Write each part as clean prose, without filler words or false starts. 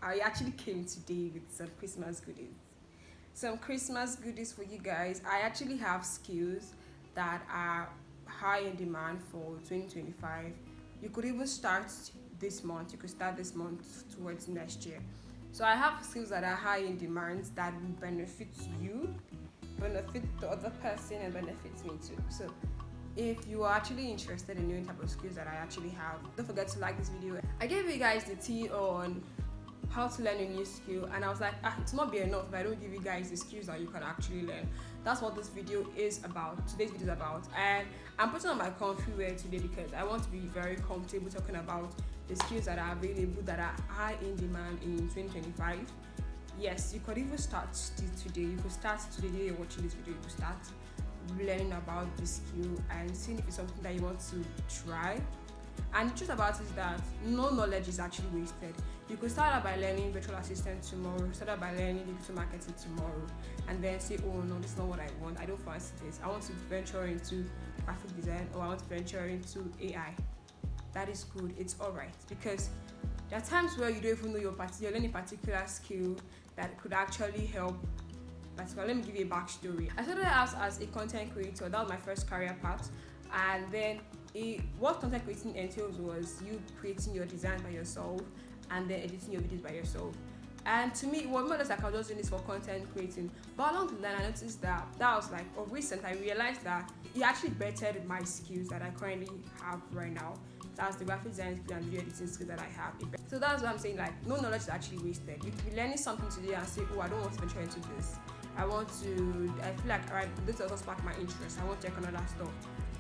I actually came today with some Christmas goodies. Some Christmas goodies for you guys. I actually have skills that are high in demand for 2025. You could even start this month. You could start this month towards next year. So I have skills that are high in demand that will benefit you, benefit the other person, and benefit me too. So if you are actually interested in knowing type of skills that I actually have, don't forget to like this video. I gave you guys the tea on how to learn a new skill, and I was like, it's not be enough if I don't give you guys the skills that you can actually learn. That's what this video is about. Today's video is about, and I'm putting on my comfy wear today because I want to be very comfortable talking about the skills that are available, that are high in demand in 2025. Yes, you could even start today. You could start today. You're watching this video. You could start learning about this skill and seeing if it's something that you want to try. And the truth about it is that no knowledge is actually wasted. You could start out by learning virtual assistant tomorrow, start out by learning digital marketing tomorrow, and then say, oh no, this is not what I want. I don't fancy this. I want to venture into graphic design, or I want to venture into AI. That is good. It's alright, because there are times where you don't even know you're learning a particular skill that could actually help. Let me give you a backstory. I started out as a content creator. That was my first career path. And then what content creating entails was you creating your designs by yourself and then editing your videos by yourself. And to me, it was more or less like I was just doing this for content creating. But along the line, I noticed that was like, of recent, I realized that it actually bettered my skills that I currently have right now. That's the graphic design skill and video editing skill that I have. So that's what I'm saying, like, no knowledge is actually wasted. You could be learning something today and say, oh, I don't want to venture into this. I feel like, alright, this also spark my interest. I want to check on other stuff.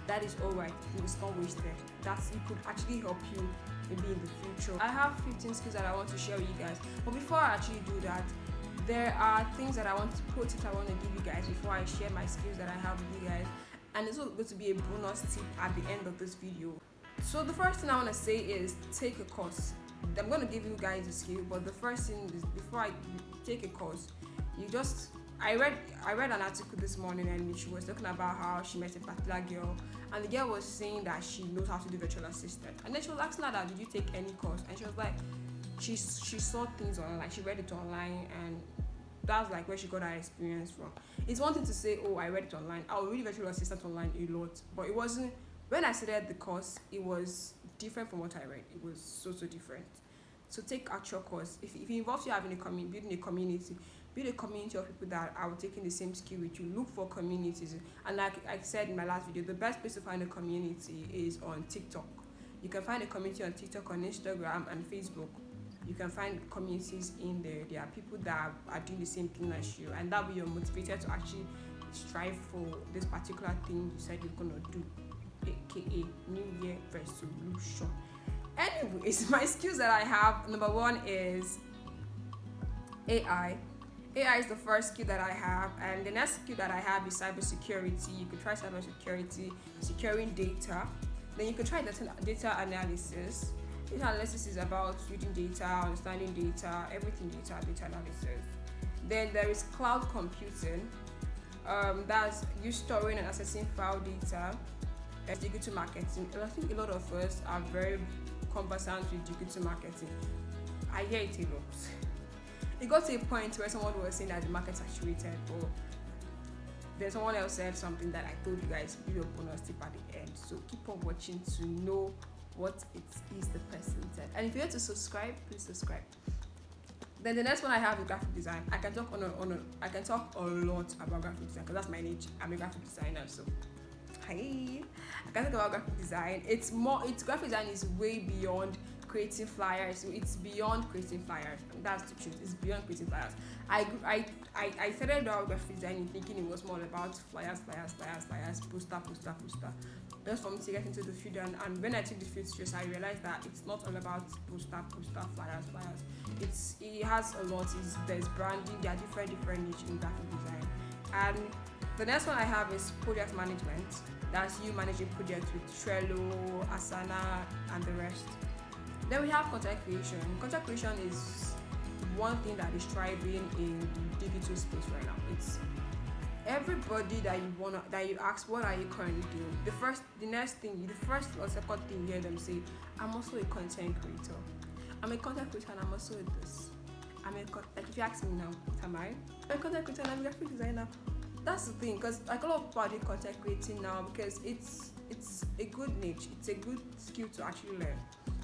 That is alright. It's not wasted. It could actually help you maybe in the future. I have 15 skills that I want to share with you guys. But before I actually do that, there are things that I want to give you guys before I share my skills that I have with you guys. And it's also going to be a bonus tip at the end of this video. So the first thing I want to say is take a course. I'm going to give you guys a skill, but the first thing is, before I take a course, I read an article this morning, and she was talking about how she met a particular girl, and the girl was saying that she knows how to do virtual assistant. And then she was asking her that, did you take any course? And she was like, she saw things online, she read it online, and that's like where she got her experience from. It's one thing to say, oh, I read it online. I will read virtual assistant online a lot, but it wasn't. When I started the course, it was different from what I read. It was so different. So take actual course. If it involves you having building a community, build a community of people that are taking the same skill with you. Look for communities. And like I said in my last video, the best place to find a community is on TikTok. You can find a community on TikTok, on Instagram, and Facebook. You can find communities in there. There are people that are doing the same thing as you, and that will be your motivator to actually strive for this particular thing you said you're gonna do, aka New Year resolution. Anyways, my skills that I have, number one is AI. AI is the first skill that I have, and the next skill that I have is cybersecurity. You could try cybersecurity, securing data. Then you could try data analysis. Data analysis is about reading data, understanding data, everything data analysis. Then there is cloud computing. That's you storing and accessing file data. There's digital marketing. I think a lot of us are very conversant with digital marketing. I hear it a lot. It got to a point where someone was saying that the market saturated, but then someone else said something that I told you guys will be a bonus tip at the end. So keep on watching to know what it is the person said. And if you want to subscribe, please subscribe. Then the next one I have is graphic design. I can talk I can talk a lot about graphic design because that's my niche. I'm a graphic designer, so hi. I can talk about graphic design. Graphic design is way beyond creating flyers. So it's beyond creating flyers. That's the truth. It's beyond creating flyers. I started out graphic design thinking it was more about flyers, poster. Just for me to get into the field, and when I took the field stress, I realized that it's not all about poster, flyers. It has a lot. There's branding. There are different niches in graphic design. And the next one I have is project management. That's you managing projects with Trello, Asana, and the rest. Then we have content creation. Content creation is one thing that is thriving in the digital space right now. It's everybody that you ask, what are you currently doing? The first or second thing you hear them say, I'm also a content creator. I'm a content creator and I'm also this. like if you ask me now, am I a content creator and I'm a graphic designer? That's the thing, because like a lot of people are doing content creating now because it's a good niche, it's a good skill to actually learn.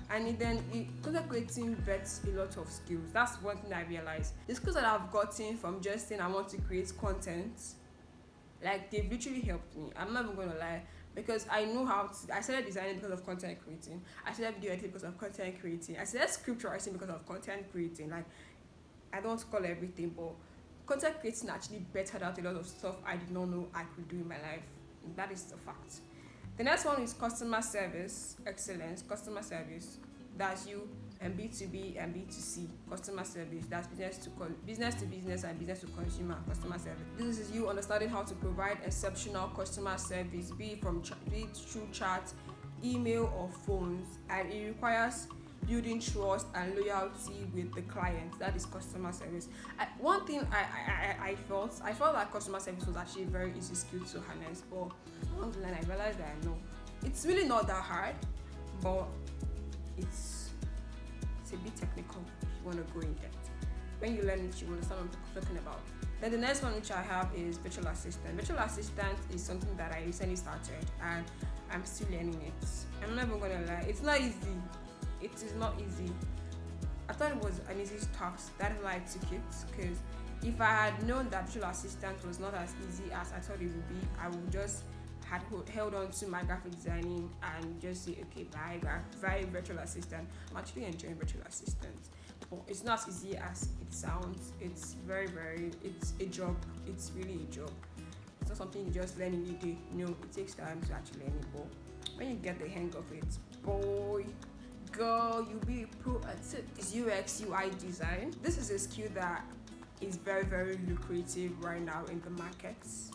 And then content creating vets a lot of skills. That's one thing I realized. The skills that I've gotten from just saying I want to create content, like they've literally helped me. I'm not even gonna lie, because I know how to. I started designing because of content creating. I started video editing because of content creating. I started script writing because of content creating. Like I don't want to call everything, but content creating actually bettered out a lot of stuff I did not know I could do in my life. That is the fact. The next one is customer service excellence. Customer service, that's you, and B2B and B2C. Customer service, that's business to business and business to consumer. Customer service, this is you understanding how to provide exceptional customer service, be it through chat, email or phones, and it requires building trust and loyalty with the client. That is customer service. One thing I felt like customer service was actually a very easy skill to harness, but along the line I realized that I know it's really not that hard, but it's a bit technical if you want to go in depth. When you learn it, you understand what I'm talking about. Then the next one which I have is virtual assistant. Virtual assistant is something that I recently started and I'm still learning it. I'm not even gonna lie, it's not easy. It is not easy. I thought it was an easy task. That's why I took it, because if I had known that virtual assistant was not as easy as I thought it would be, I would just had held on to my graphic designing and just say, okay, bye virtual assistant. I'm actually enjoying virtual assistant, but it's not as easy as it sounds. It's it's a job. It's really a job. It's not something you just learn in a day. No, it takes time to actually learn it, but when you get the hang of it, boy, girl, you'll be a pro at it. It's UX UI design. This is a skill that is very lucrative right now in the markets,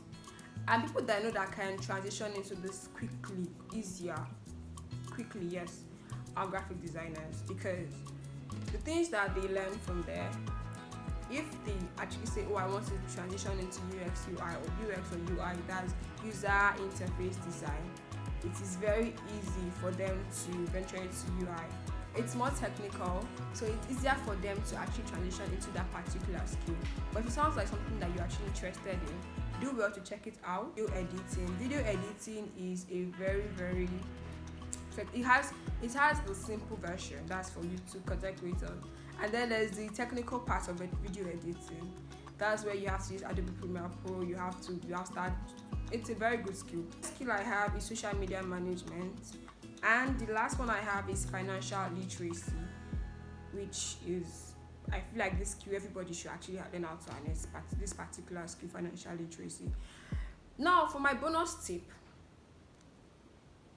and people that know that can transition into this quickly, yes, are graphic designers, because the things that they learn from there, if they actually say, oh, I want to transition into UX UI or UX or UI, that's user interface design, it is very easy for them to venture into UI. It's more technical, so it's easier for them to actually transition into that particular skill. But if it sounds like something that you're actually interested in, do well to check it out. Video editing is a very it has the simple version, that's for YouTube content creators, and then there's the technical part of it, video editing. That's where you have to use Adobe Premiere Pro. You have to start. It's a very good skill. The skill I have is social media management, and the last one I have is financial literacy, which is, I feel like this skill everybody should actually learn how to harness this particular skill, financial literacy. Now for my bonus tip,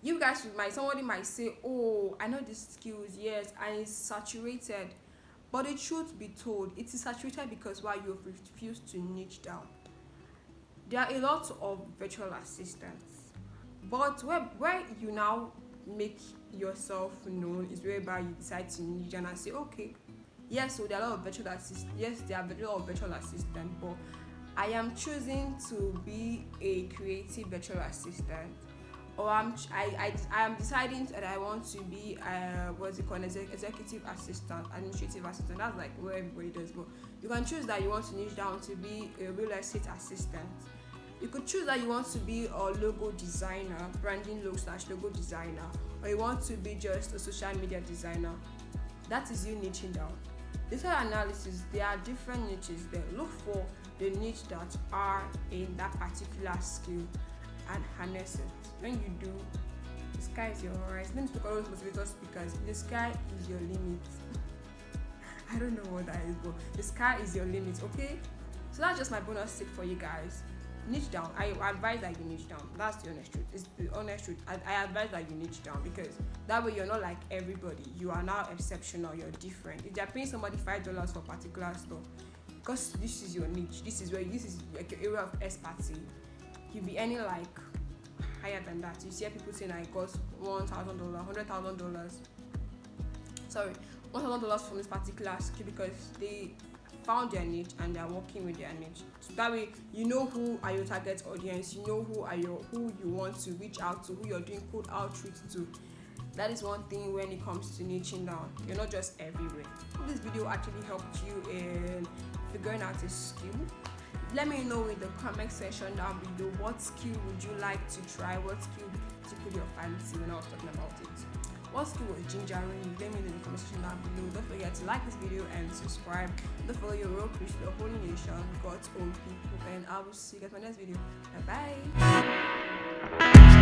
you guys somebody might say, oh, I know these skills, yes, and it's saturated. But the truth be told, it is saturated because why you've refused to niche down. There are a lot of virtual assistants, but where you now make yourself known is whereby you decide to niche down and say, okay, yes, so there are a lot of virtual assistants. Yes, there are a lot of virtual assistants, but I am choosing to be a creative virtual assistant, or I am deciding that I want to be executive assistant, administrative assistant. That's like where everybody does, but you can choose that you want to niche down to be a real estate assistant. You could choose that you want to be a logo designer, branding logo/logo designer, or you want to be just a social media designer. That is you niching down. Data analysis, there are different niches there. Look for the niche that are in that particular skill and harness it. When you do, the sky is your horizon. Let me speak all those motivator speakers. The sky is your limit. I don't know what that is, but the sky is your limit, okay? So that's just my bonus tip for you guys. Niche down. I advise that you niche down. That's the honest truth. It's the honest truth. I advise that you niche down, because that way you're not like everybody. You are now exceptional. You're different. If they're paying somebody $5 for a particular stuff, because this is your niche, this is like your area of expertise, you'll be earning like higher than that. You see people saying I got $1,000, $100,000. Sorry, $1,000 from this particular skill because they found their niche and they're working with their niche. So that way you know who are your target audience, you know who you want to reach out to, who you're doing cold outreach to. That is one thing when it comes to niching down. You're not just everywhere. If this video actually helped you in figuring out a skill. Let me know in the comment section down below what skill would you like to try, what skill tickled your fancy when I was talking about it. What skill was gingering you? Let me know in the comment section down below. Don't forget to like this video and subscribe. Don't follow your road preach the whole nation, God's own people. And I will see you guys in my next video. Bye bye.